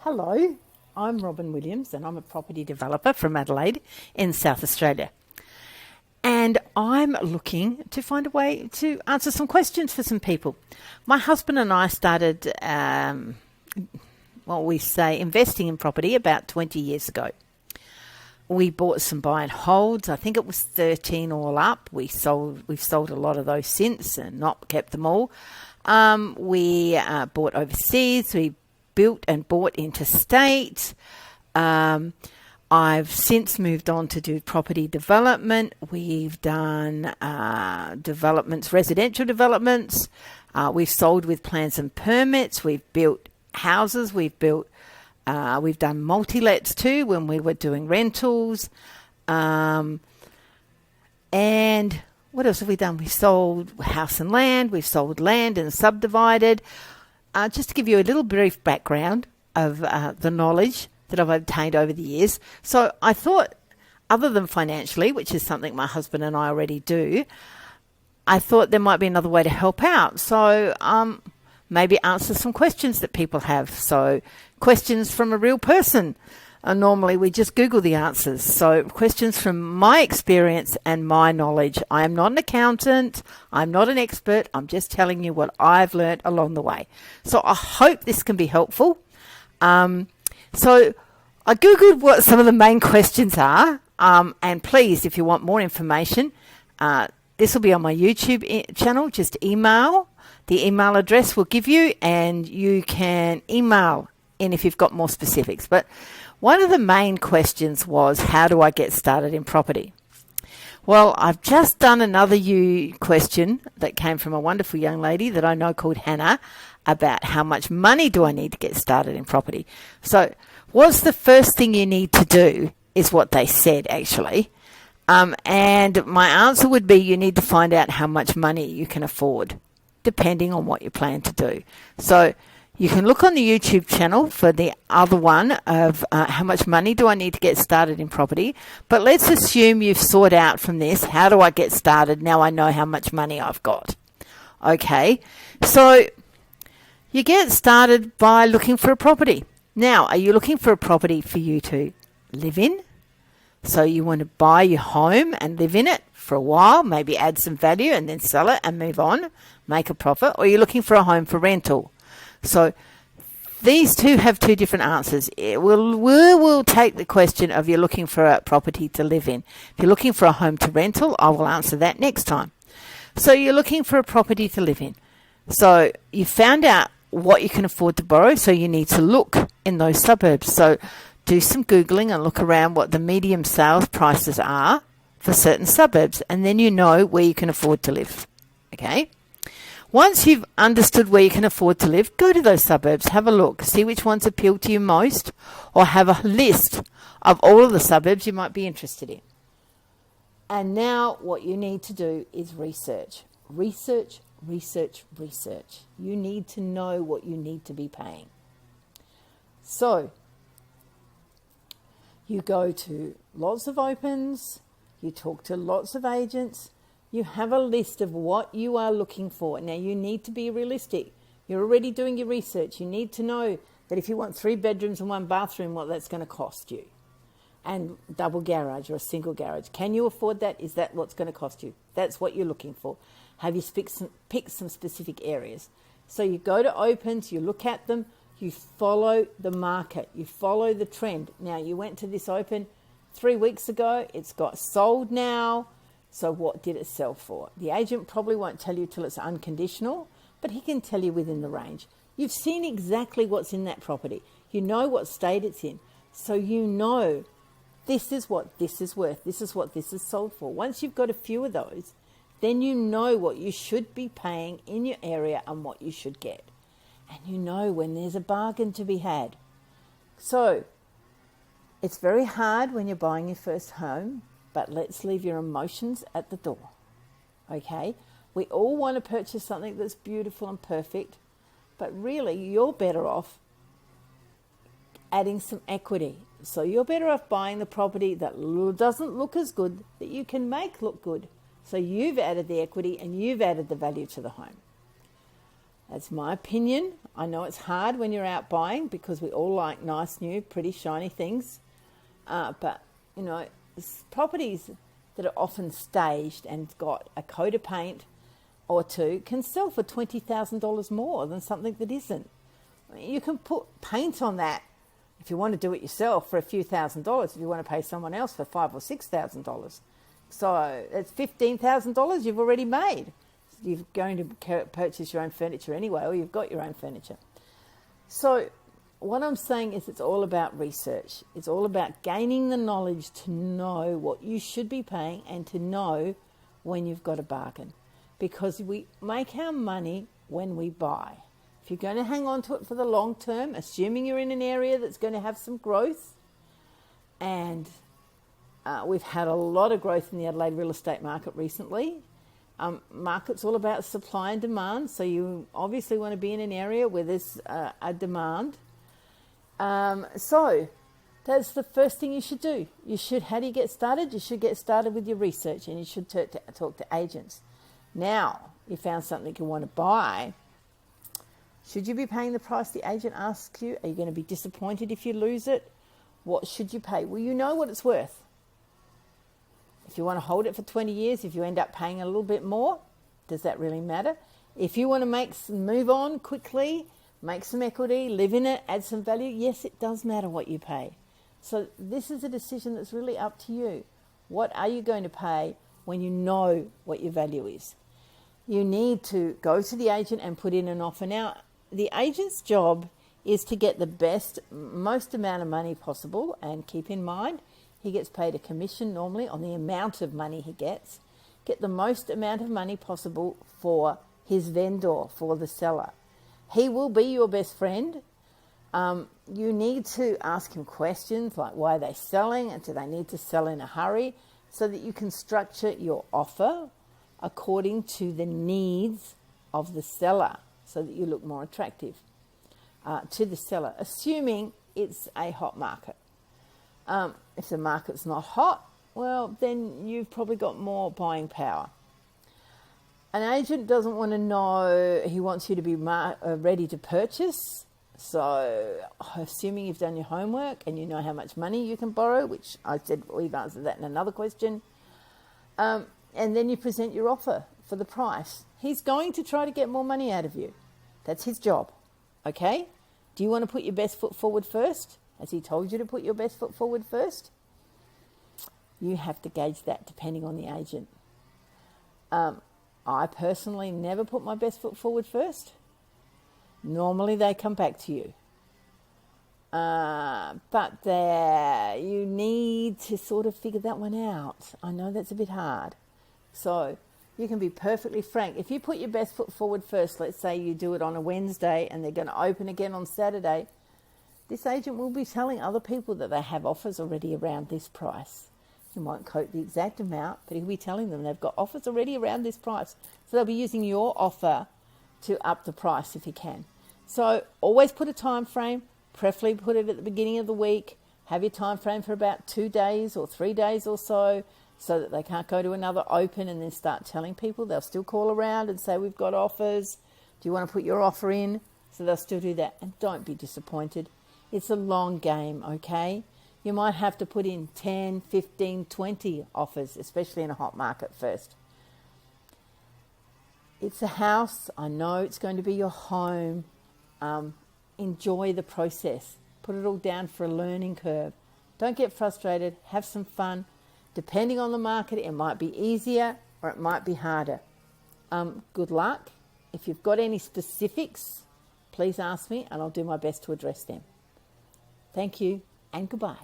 Hello, I'm Robin Williams and I'm a property developer from Adelaide in South Australia. And I'm looking to find a way to answer some questions for some people. My husband and I started, investing in property about 20 years ago. We bought some buy and holds. I think it was 13 all up. We've sold a lot of those since and not kept them all. We bought overseas. We built and bought interstate. I've since moved on to do property development. We've done developments, residential developments. We've sold with plans and permits. We've built houses. We've done multi-lets too when we were doing rentals. And what else have we done? We sold house and land. We've sold land and subdivided. Just to give you a little brief background of the knowledge that I've obtained over the years. So I thought, other than financially, which is something my husband and I already do, I thought there might be another way to help out. So maybe answer some questions that people have. So questions from a real person. Normally we just Google the answers. So questions from my experience and my knowledge. I am not an accountant. I'm not an expert. I'm just telling you what I've learned along the way. So I hope this can be helpful. So I Googled what some of the main questions are. And please, if you want more information, this will be on my YouTube channel. Just email. The email address will give you, and you can email in if you've got more specifics. But one of the main questions was, how do I get started in property? Well, I've just done another question that came from a wonderful young lady that I know called Hannah about how much money do I need to get started in property. So what's the first thing you need to do is what they said actually. And my answer would be you need to find out how much money you can afford, depending on what you plan to do. So you can look on the YouTube channel for the other one of how much money do I need to get started in property. But let's assume you've sought out from this, how do I get started? Now I know how much money I've got. Okay, so you get started by looking for a property. Now, are you looking for a property for you to live in? So you want to buy your home and live in it for a while, maybe add some value and then sell it and move on, make a profit? Or are you looking for a home for rental? So these two have two different answers. We'll take the question of you're looking for a property to live in. If you're looking for a home to rental, I will answer that next time. So you're looking for a property to live in. So you found out what you can afford to borrow, so you need to look in those suburbs. So do some Googling and look around what the medium sales prices are for certain suburbs, and then you know where you can afford to live. Okay? Once you've understood where you can afford to live, go to those suburbs, have a look, see which ones appeal to you most, or have a list of all of the suburbs you might be interested in. And now what you need to do is research. Research, research, research. You need to know what you need to be paying. So you go to lots of opens, you talk to lots of agents, you have a list of what you are looking for. Now, you need to be realistic. You're already doing your research. You need to know that if you want 3 bedrooms and 1 bathroom, what that's going to cost you. And double garage or a single garage. Can you afford that? Is that what's going to cost you? That's what you're looking for. Have you picked some specific areas? So you go to opens, you look at them, you follow the market, you follow the trend. Now, you went to this open 3 weeks ago. It's got sold now. So what did it sell for? The agent probably won't tell you till it's unconditional, but he can tell you within the range. You've seen exactly what's in that property. You know what state it's in. So you know this is what this is worth. This is what this is sold for. Once you've got a few of those, then you know what you should be paying in your area and what you should get. And you know when there's a bargain to be had. So it's very hard when you're buying your first home, but let's leave your emotions at the door, okay? We all want to purchase something that's beautiful and perfect, but really you're better off adding some equity. So you're better off buying the property that doesn't look as good, that you can make look good. So you've added the equity and you've added the value to the home. That's my opinion. I know it's hard when you're out buying because we all like nice, new, pretty, shiny things. But, properties that are often staged and got a coat of paint or two can sell for $20,000 more than something that isn't. You can put paint on that if you want to do it yourself for a few $1,000s, if you want to pay someone else for $5,000 or $6,000. So it's $15,000 you've already made. You're going to purchase your own furniture anyway, or you've got your own furniture. So what I'm saying is it's all about research. It's all about gaining the knowledge to know what you should be paying and to know when you've got a bargain. Because we make our money when we buy. If you're going to hang on to it for the long term, assuming you're in an area that's going to have some growth, and we've had a lot of growth in the Adelaide real estate market recently. Market's all about supply and demand, so you obviously want to be in an area where there's a demand. So that's the first thing you should do. How do you get started? You should get started with your research, and you should talk to agents. Now, you found something you want to buy. Should you be paying the price the agent asks you? Are you going to be disappointed if you lose it? What should you pay? Well, you know what it's worth. If you want to hold it for 20 years, if you end up paying a little bit more, does that really matter? If you want to move on quickly, make some equity, live in it, add some value, yes, it does matter what you pay. So this is a decision that's really up to you. What are you going to pay when you know what your value is? You need to go to the agent and put in an offer. Now, the agent's job is to get the most amount of money possible, and keep in mind, he gets paid a commission normally on the amount of money he gets. Get the most amount of money possible for his vendor, for the seller. He will be your best friend. You need to ask him questions like why are they selling and do they need to sell in a hurry, so that you can structure your offer according to the needs of the seller so that you look more attractive to the seller, assuming it's a hot market. If the market's not hot, well, then you've probably got more buying power. An agent doesn't want to know, he wants you to be ready to purchase. So assuming you've done your homework and you know how much money you can borrow, which I said we've answered that in another question, and then you present your offer for the price. He's going to try to get more money out of you. That's his job. Okay? Do you want to put your best foot forward first? Has he told you to put your best foot forward first? You have to gauge that depending on the agent. I personally never put my best foot forward first. Normally they come back to you. But you need to sort of figure that one out. I know that's a bit hard. So you can be perfectly frank. If you put your best foot forward first, let's say you do it on a Wednesday and they're going to open again on Saturday, this agent will be telling other people that they have offers already around this price. He won't quote the exact amount, but he'll be telling them they've got offers already around this price. So they'll be using your offer to up the price if you can. So always put a time frame, preferably put it at the beginning of the week. Have your time frame for about 2 days or 3 days or so that they can't go to another open and then start telling people. They'll still call around and say, we've got offers. Do you want to put your offer in? So they'll still do that. And don't be disappointed. It's a long game, okay? You might have to put in 10, 15, 20 offers, especially in a hot market first. It's a house. I know it's going to be your home. Enjoy the process. Put it all down for a learning curve. Don't get frustrated. Have some fun. Depending on the market, it might be easier or it might be harder. Good luck. If you've got any specifics, please ask me and I'll do my best to address them. Thank you and goodbye.